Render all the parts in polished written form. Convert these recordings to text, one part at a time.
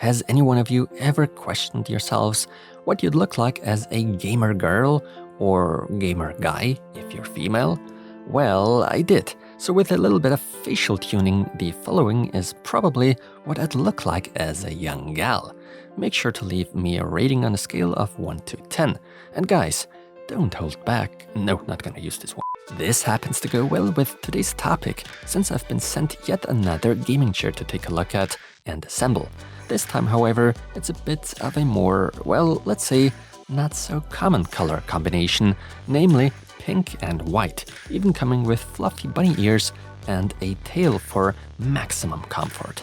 Has any one of you ever questioned yourselves what you'd look like as a gamer girl or gamer guy if you're female? Well, I did. So with a little bit of facial tuning, the following is probably what I'd look like as a young gal. Make sure to leave me a rating on a scale of 1 to 10. And guys, don't hold back. No, not gonna use this one. This happens to go well with today's topic, since I've been sent yet another gaming chair to take a look at and assemble. This time, however, it's a bit of a more, well, let's say, not so common color combination, namely pink and white, even coming with fluffy bunny ears and a tail for maximum comfort.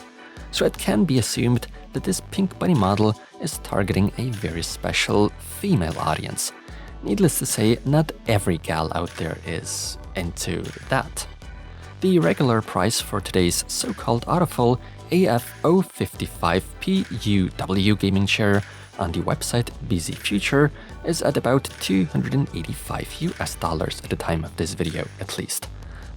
So it can be assumed that this pink bunny model is targeting a very special female audience. Needless to say, not every gal out there is into that. The regular price for today's so-called AutoFull AF055PUW gaming chair on the website BZfuture is at about $285 at the time of this video, at least.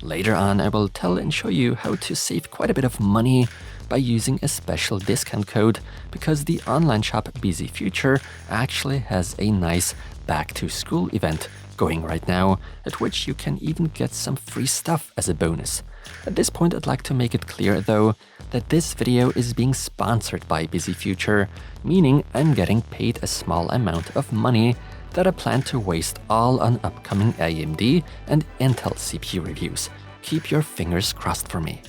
Later on, I will tell and show you how to save quite a bit of money by using a special discount code, because the online shop BZfuture actually has a nice back-to-school event going right now, at which you can even get some free stuff as a bonus. At this point, I'd like to make it clear, though, that this video is being sponsored by BZfuture, meaning I'm getting paid a small amount of money that I plan to waste all on upcoming AMD and Intel CPU reviews. Keep your fingers crossed for me.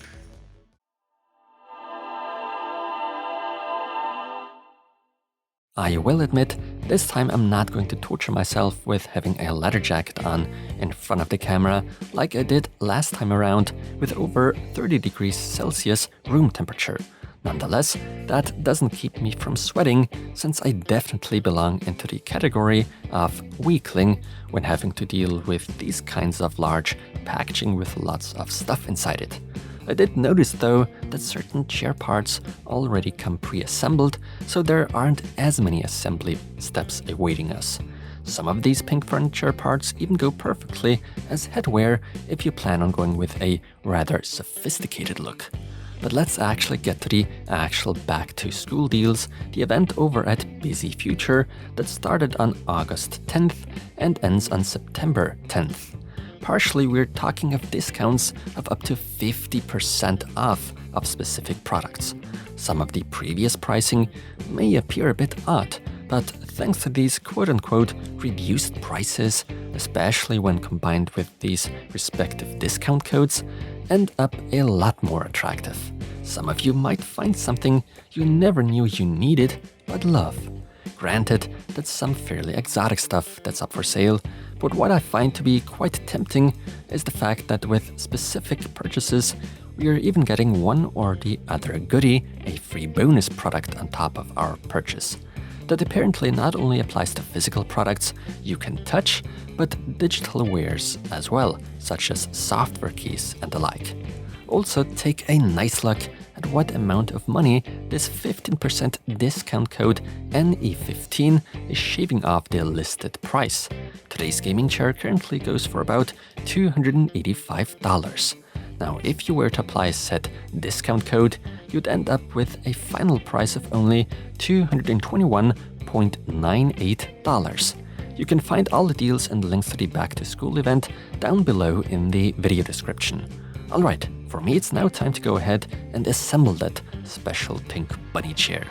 I will admit, this time I'm not going to torture myself with having a leather jacket on in front of the camera like I did last time around with over 30 degrees Celsius room temperature. Nonetheless, that doesn't keep me from sweating, since I definitely belong into the category of weakling when having to deal with these kinds of large packaging with lots of stuff inside it. I did notice, though, that certain chair parts already come pre-assembled, so there aren't as many assembly steps awaiting us. Some of these pink furniture parts even go perfectly as headwear if you plan on going with a rather sophisticated look. But let's actually get to the actual back-to-school deals, the event over at BZfuture that started on August 10th and ends on September 10th. Partially, we're talking of discounts of up to 50% off of specific products. Some of the previous pricing may appear a bit odd, but thanks to these quote-unquote reduced prices, especially when combined with these respective discount codes, end up a lot more attractive. Some of you might find something you never knew you needed but love. Granted, that's some fairly exotic stuff that's up for sale, but what I find to be quite tempting is the fact that with specific purchases, we are even getting one or the other goodie, a free bonus product on top of our purchase. That apparently not only applies to physical products you can touch, but digital wares as well, such as software keys and the like. Also, take a nice look at what amount of money this 15% discount code NE15 is shaving off the listed price. Today's gaming chair currently goes for about $285. Now, if you were to apply said discount code, you'd end up with a final price of only $221.98. You can find all the deals and links to the back-to-school event down below in the video description. Alright, for me it's now time to go ahead and assemble that special pink bunny chair.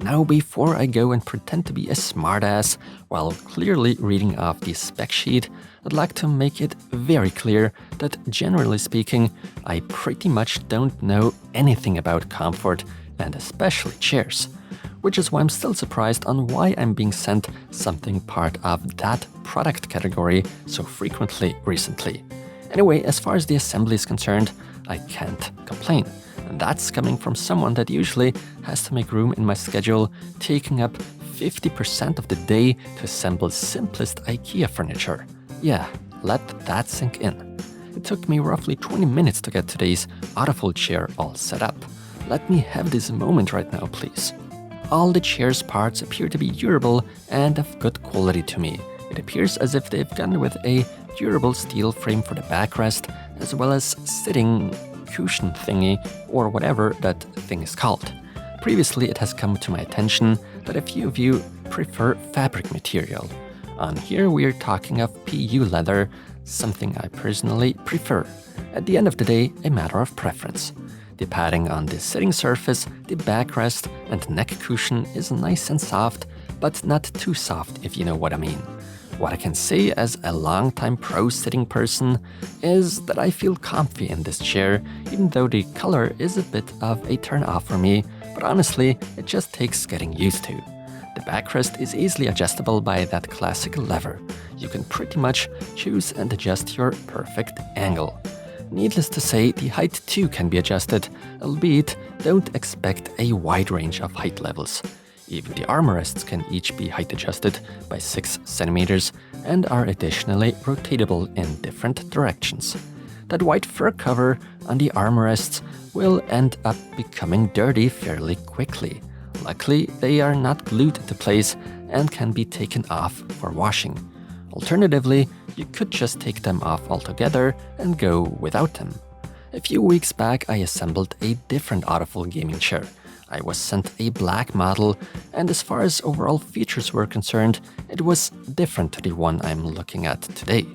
Now, before I go and pretend to be a smartass while clearly reading off the spec sheet, I'd like to make it very clear that generally speaking, I pretty much don't know anything about comfort and especially chairs, which is why I'm still surprised on why I'm being sent something part of that product category so frequently recently. Anyway, as far as the assembly is concerned, I can't complain. And that's coming from someone that usually has to make room in my schedule, taking up 50% of the day to assemble simplest IKEA furniture. Yeah, let that sink in. It took me roughly 20 minutes to get today's AutoFull chair all set up. Let me have this moment right now, please. All the chair's parts appear to be durable and of good quality to me. It appears as if they've gone with a durable steel frame for the backrest, as well as sitting cushion thingy, or whatever that thing is called. Previously, it has come to my attention that a few of you prefer fabric material. On here, we are talking of PU leather, something I personally prefer. At the end of the day, a matter of preference. The padding on the sitting surface, the backrest, and neck cushion is nice and soft, but not too soft, if you know what I mean. What I can say as a longtime pro-sitting person is that I feel comfy in this chair, even though the color is a bit of a turn-off for me, but honestly, it just takes getting used to. The backrest is easily adjustable by that classic lever. You can pretty much choose and adjust your perfect angle. Needless to say, the height too can be adjusted, albeit don't expect a wide range of height levels. Even the armrests can each be height adjusted by 6 centimeters and are additionally rotatable in different directions. That white fur cover on the armrests will end up becoming dirty fairly quickly. Luckily, they are not glued into place and can be taken off for washing. Alternatively, you could just take them off altogether and go without them. A few weeks back, I assembled a different AutoFull gaming chair. I was sent a black model, and as far as overall features were concerned, it was different to the one I'm looking at today.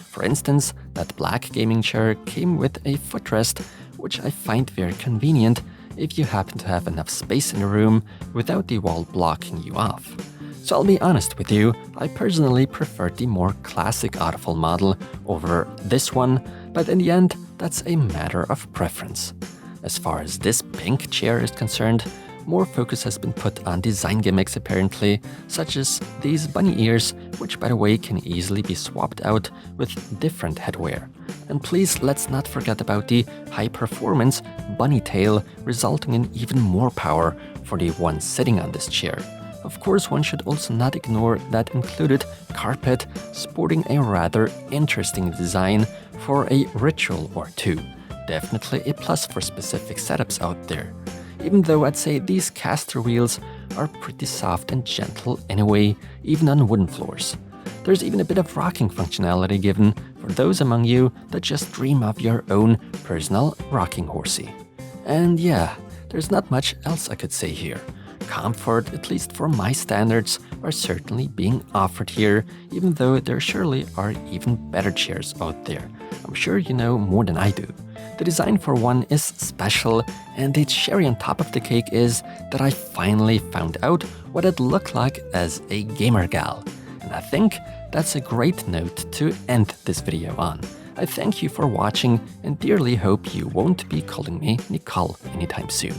For instance, that black gaming chair came with a footrest, which I find very convenient if you happen to have enough space in the room without the wall blocking you off. So I'll be honest with you, I personally preferred the more classic AutoFull model over this one, but in the end, that's a matter of preference. As far as this pink chair is concerned, more focus has been put on design gimmicks apparently, such as these bunny ears, which by the way can easily be swapped out with different headwear. And please let's not forget about the high-performance bunny tail, resulting in even more power for the one sitting on this chair. Of course, one should also not ignore that included carpet, sporting a rather interesting design for a ritual or two. Definitely a plus for specific setups out there. Even though I'd say these caster wheels are pretty soft and gentle anyway, even on wooden floors. There's even a bit of rocking functionality given for those among you that just dream of your own personal rocking horsey. And yeah, there's not much else I could say here. Comfort, at least for my standards, are certainly being offered here, even though there surely are even better chairs out there. I'm sure you know more than I do. The design for one is special, and the cherry on top of the cake is that I finally found out what it looked like as a gamer gal. And I think that's a great note to end this video on. I thank you for watching and dearly hope you won't be calling me Nicole anytime soon.